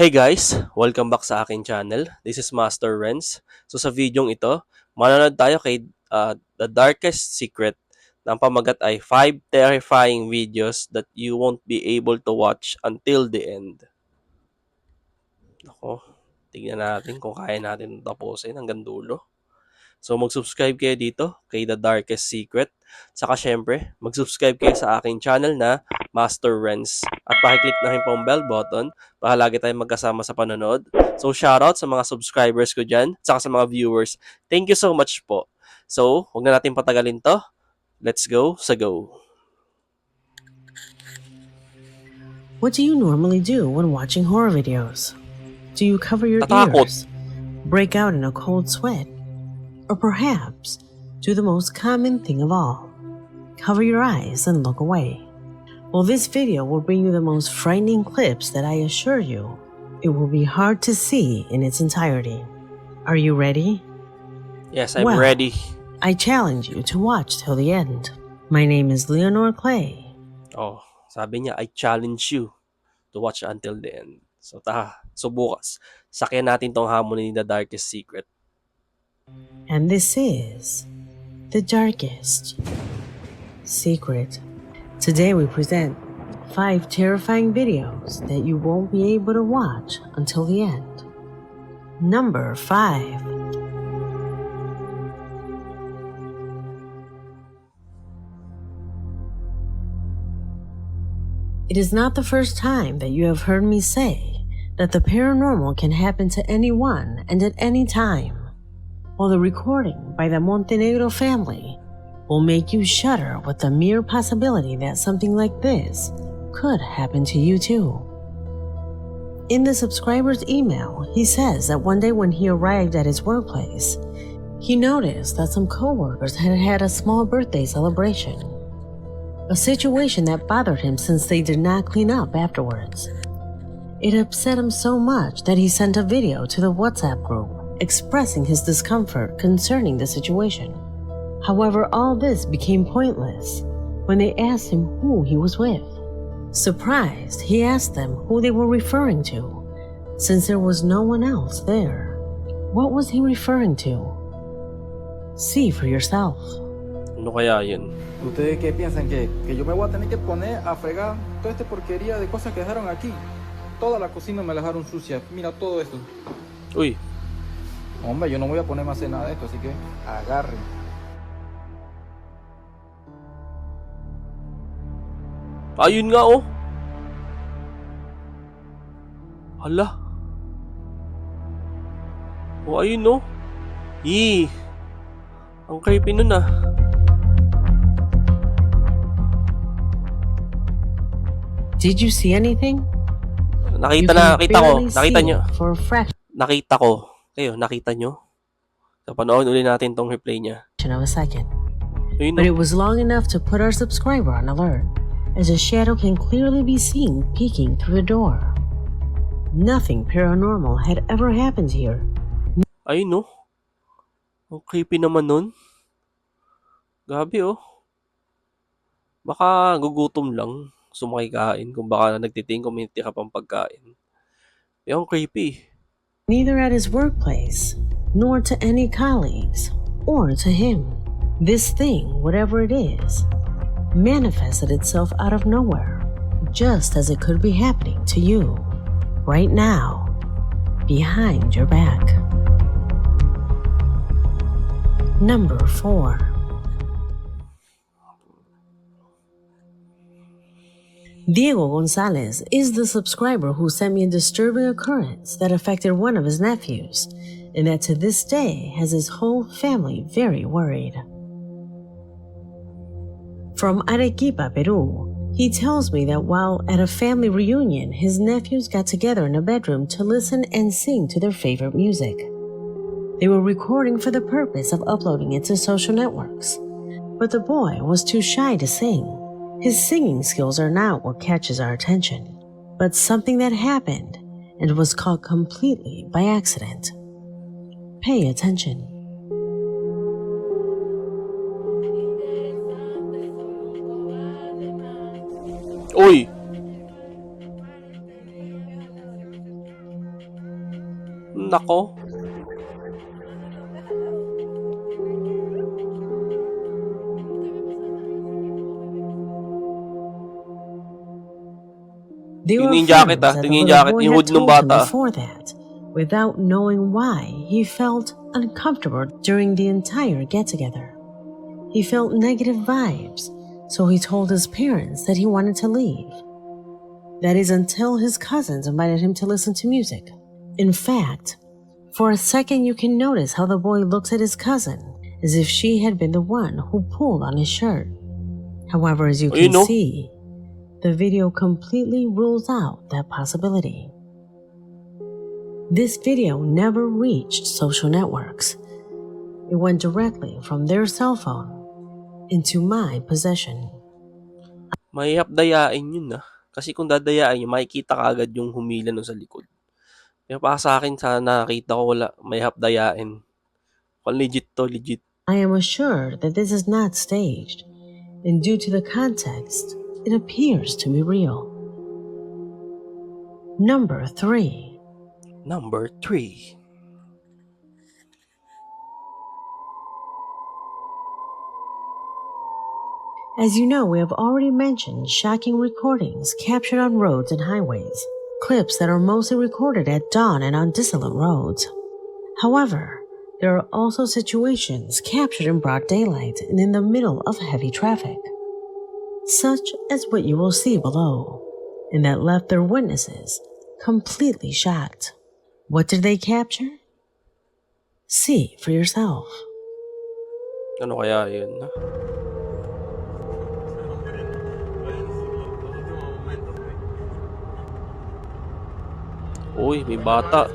Hey guys! Welcome back sa aking channel. This is Master Renz. So sa videong ito, manonood tayo kay The Darkest Secret. Na ang pamagat ay 5 terrifying videos that you won't be able to watch until the end. Ako, tignan natin kung kaya natin tapusin hanggang dulo. So mag-subscribe kayo dito kay The Darkest Secret. Saka syempre, mag-subscribe kayo sa aking channel na Master Renz. At pakiclick na rin po ang bell button para lagi tayong magkasama sa panonood. So shoutout sa mga subscribers ko dyan, saka sa mga viewers. Thank you so much po. So, huwag na natin patagalin to. Let's go sa go. What do you normally do when watching horror videos? Do you cover your Tatakot. ears, break out in a cold sweat, or perhaps do the most common thing of all, cover your eyes and look away? Well, this video will bring you the most frightening clips that I assure you it will be hard to see in its entirety. Are you ready? Yes, I'm Well, ready. I challenge you to watch till the end. My name is Leonor Clay. Oh, sabi niya, I challenge you to watch until the end. So bukas, sakyan natin tong hamon ni The Darkest Secret. And this is The Darkest Secret. Today we present 5 terrifying videos that you won't be able to watch until the end. Number 5. It is not the first time that you have heard me say that the paranormal can happen to anyone and at any time. While the recording by the Montenegro family will make you shudder with the mere possibility that something like this could happen to you too. In the subscriber's email, he says that one day when he arrived at his workplace, he noticed that some coworkers had had a small birthday celebration, a situation that bothered him since they did not clean up afterwards. It upset him so much that he sent a video to the WhatsApp group expressing his discomfort concerning the situation. However, all this became pointless when they asked him who he was with. Surprised, he asked them who they were referring to, since there was no one else there. What was he referring to? See for yourself. Ano kaya yun? ¿Ustedes qué piensan? ¿Que yo me voy a tener que poner a fregar toda esta porquería de cosas que dejaron aquí? Toda la cocina me la dejaron sucia. Mira todo esto. Uy, Hombre, yo no voy a ponerme a hacer nada de esto, así que agarren. ayun nga oh. Hala. Oh, ayun oh. Yee. Ang creepy nun ah. Did you see anything? Nakita ko. Nakita nyo. For a fraction Nakita ko. Kayo, nakita nyo? So, panoorin ulit natin tong replay niya. of a second. Ayun But oh. it was long enough to put our subscriber on alert, as a shadow can clearly be seen peeking through the door. Nothing paranormal had ever happened here. Ayun oh. Ang creepy naman nun. Gabi oh. Baka gugutom lang. Sumakikain. Kung baka nagtiting kung may tira pang pagkain. Yung creepy. Neither at his workplace, nor to any colleagues, or to him. This thing, whatever it is, manifested itself out of nowhere, just as it could be happening to you, right now, behind your back. Number 4. Diego Gonzalez is the subscriber who sent me a disturbing occurrence that affected one of his nephews, and that to this day has his whole family very worried. From Arequipa, Peru, he tells me that while at a family reunion, his nephews got together in a bedroom to listen and sing to their favorite music. They were recording for the purpose of uploading it to social networks, but the boy was too shy to sing. His singing skills are not what catches our attention, but something that happened and was caught completely by accident. Pay attention. Uy! Nako. They were Tingnan yung jacket affirms ah. that the Tingnan yung little jacket. boy Yung had hood ng told him bata. before that, without knowing why he felt uncomfortable during the entire get-together. He felt negative vibes, so he told his parents that he wanted to leave. That is until his cousins invited him to listen to music. In fact, for a second you can notice how the boy looks at his cousin as if she had been the one who pulled on his shirt. However, as you can Ayun no. see, the video completely rules out that possibility. This video never reached social networks. It went directly from their cell phone into my possession. Mahihap dayain yun ah. Kasi kung dadayain yun, makikita ka agad yung humila no sa likod. Kaya para sa akin, sa nakita ko wala, mahihap dayain. Kung legit to, legit. I am assured that this is not staged, and due to the context, it appears to be real. Number 3. Number 3. As you know, we have already mentioned shocking recordings captured on roads and highways, clips that are mostly recorded at dawn and on desolate roads. However, there are also situations captured in broad daylight and in the middle of heavy traffic, such as what you will see below, and that left their witnesses completely shocked. What did they capture? See for yourself. Ano kaya yun? Uy, may bata.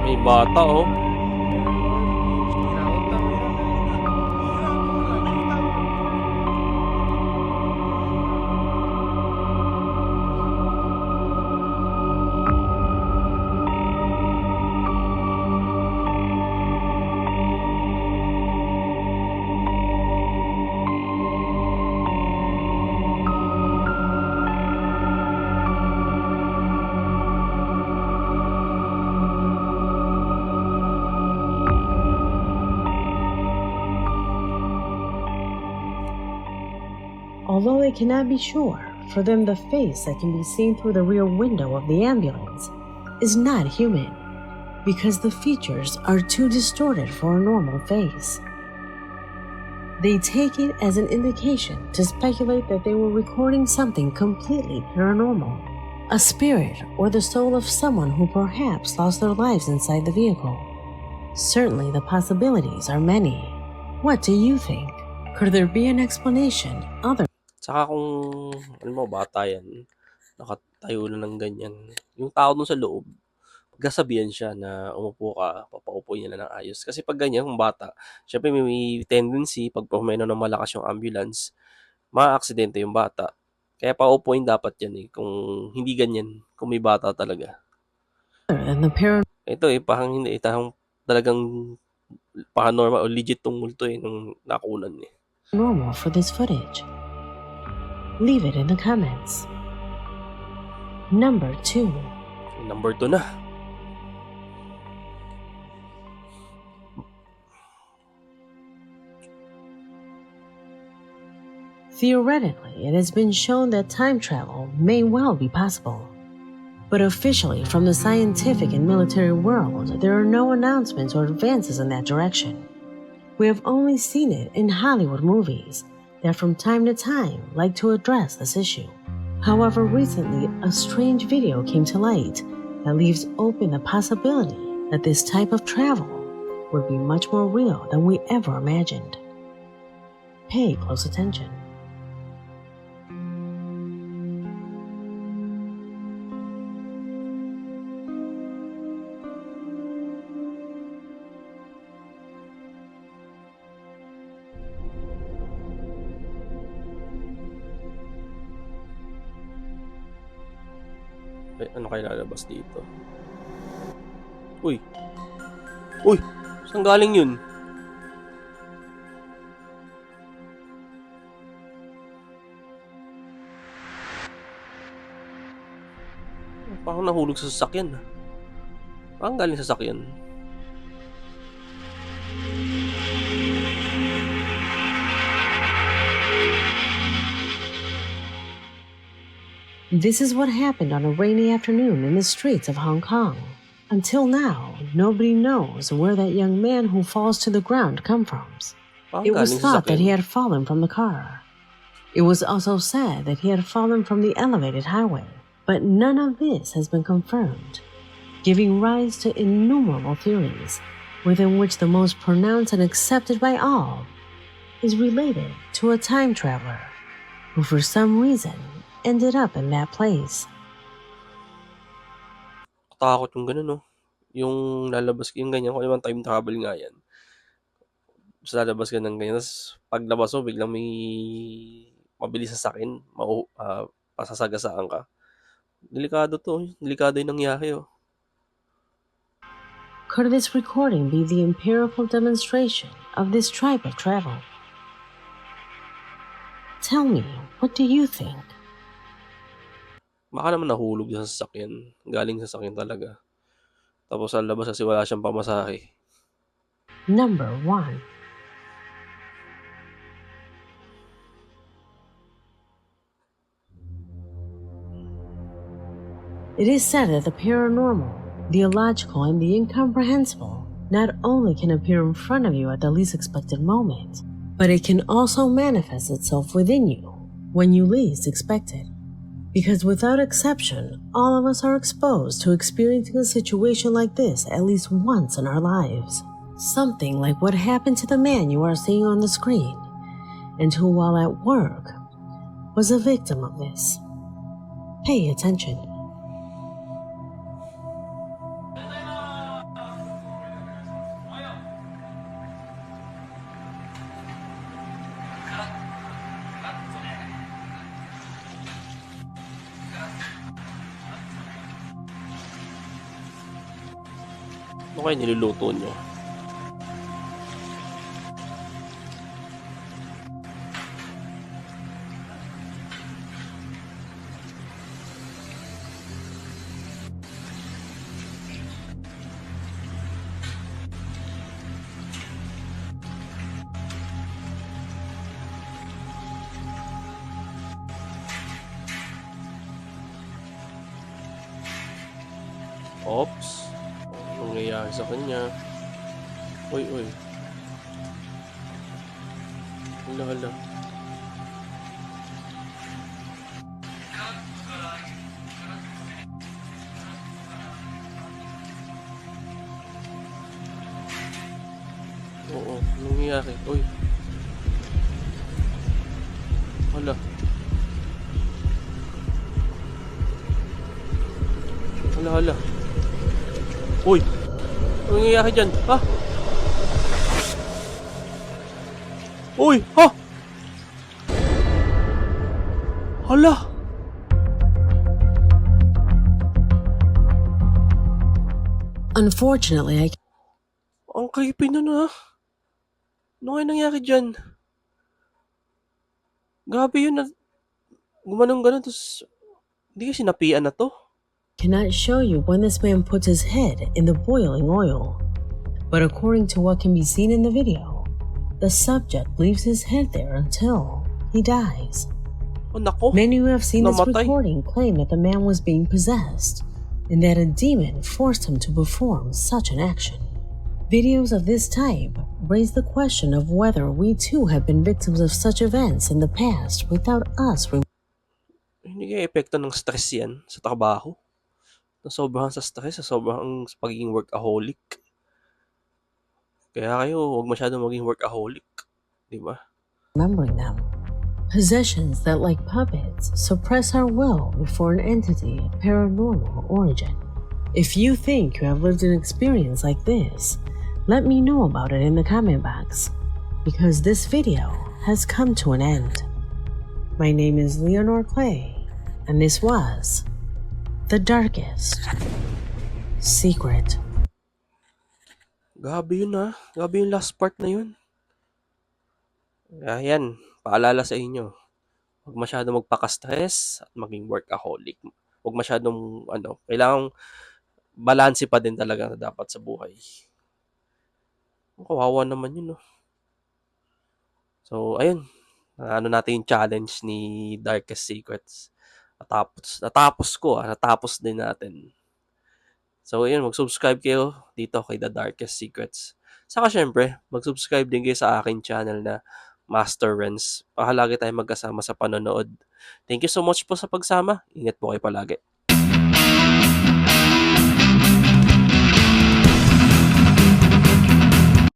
May bata oh. Although they cannot be sure, for them the face that can be seen through the rear window of the ambulance is not human, because the features are too distorted for a normal face. They take it as an indication to speculate that they were recording something completely paranormal, a spirit or the soul of someone who perhaps lost their lives inside the vehicle. Certainly the possibilities are many. What do you think? Could there be an explanation other? Saka kung, alam mo, bata yan, nakatayo na ng ganyan. Yung tao dun sa loob, pagkasabihan siya na umupo ka, papaupo niya na ng ayos. Kasi pag ganyan, kung bata, syempre may tendency, pag pumeno ng malakas yung ambulance, ma-aksidente yung bata. Kaya paupuin dapat yan eh, kung hindi ganyan, kung may bata talaga. Than the paranormal Ito eh, parang hindi, talagang paranormal o legit tong multo eh, nung nakunan eh. for this footage? Leave it in the comments. Number 2. Number 2 na. Theoretically, it has been shown that time travel may well be possible. But officially, from the scientific and military world, there are no announcements or advances in that direction. We have only seen it in Hollywood movies that from time to time like to address this issue. However, recently, a strange video came to light that leaves open the possibility that this type of travel would be much more real than we ever imagined. Pay close attention. Ano kayo lalabas dito? Uy! Uy! Saan galing yun? Parang nahulog sa sasakyan. Parang galing sa sasakyan. This is what happened on a rainy afternoon in the streets of Hong Kong. Until now, nobody knows where that young man who falls to the ground come from. Parang It was galing sa thought that he sasakyan. had fallen from the car. It was also said that he had fallen from the elevated highway, but none of this has been confirmed, giving rise to innumerable theories, within which the most pronounced and accepted by all is related to a time traveler who for some reason ended up in that place. Katakot yung ganun, no? Yung lalabas, yung ganyan, kung naman time travel nga yan. Tapos lalabas ka ng ganyan, tapos paglabas mo, biglang may mabilis sa sakin, pasasagasaan ka. Delikado to, delikado yung nangyari, oh. Could this recording be the empirical demonstration of this type of travel? Tell me, what do you think? Baka naman nahulog sa sasakyan. Galing sa sasakyan talaga. Tapos sa labas kasi wala siyang pamasahe. Number 1. It is said that the paranormal, the illogical, and the incomprehensible not only can appear in front of you at the least expected moment, but it can also manifest itself within you when you least expect it. Because without exception, all of us are exposed to experiencing a situation like this at least once in our lives. Something like what happened to the man you are seeing on the screen, and who, while at work, was a victim of this. Pay attention. Ano kayo niluluto nyo? Oops. Anong nangyayari sa kanya? Uy. Hala. Oo, anong nangyayari? Uy. Hala. Hala. Uy! Anong nangyayari dyan? Ha? Uy! Ha? Hala! Unfortunately, Ang creepy nun, ha? Ano kaya nangyari dyan? Grabe yun na gumanong-ganon, tapos hindi kasi napian na to. cannot show you when this man puts his head in the boiling oil. But according to what can be seen in the video, the subject leaves his head there until he dies. Oh, nako. Many who have seen this Namatay. recording claim that the man was being possessed and that a demon forced him to perform such an action. Videos of this type raise the question of whether we too have been victims of such events in the past without us Hindi kaya epekto ng stress yan sa trabaho. Nasobrahan sa stress, nasobrahan sa pagiging workaholic. Kaya kayo, huwag masyadong maging workaholic. Diba? remembering them. Possessions that, like puppets, suppress our will before an entity of paranormal origin. If you think you have lived an experience like this, let me know about it in the comment box, because this video has come to an end. My name is Leonor Clay, and this was The Darkest Secret. Grabe yun, ha. Grabe yung last part na yun. Kaya yan, paalala sa inyo. Huwag masyado magpaka-stress at maging workaholic. Huwag Huwag masyadong kailangang balanse pa din talaga na dapat sa buhay. Kawawa naman yun, no? So, ayun. Natin yung challenge ni Darkest Secrets. Natapos din natin. So, ayun, mag-subscribe kayo dito kay The Darkest Secrets. Saka syempre, mag-subscribe din kayo sa akin channel na Master Renz. Pahalagi tayo magkasama sa panonood. Thank you so much po sa pagsama. Ingat po kayo palagi.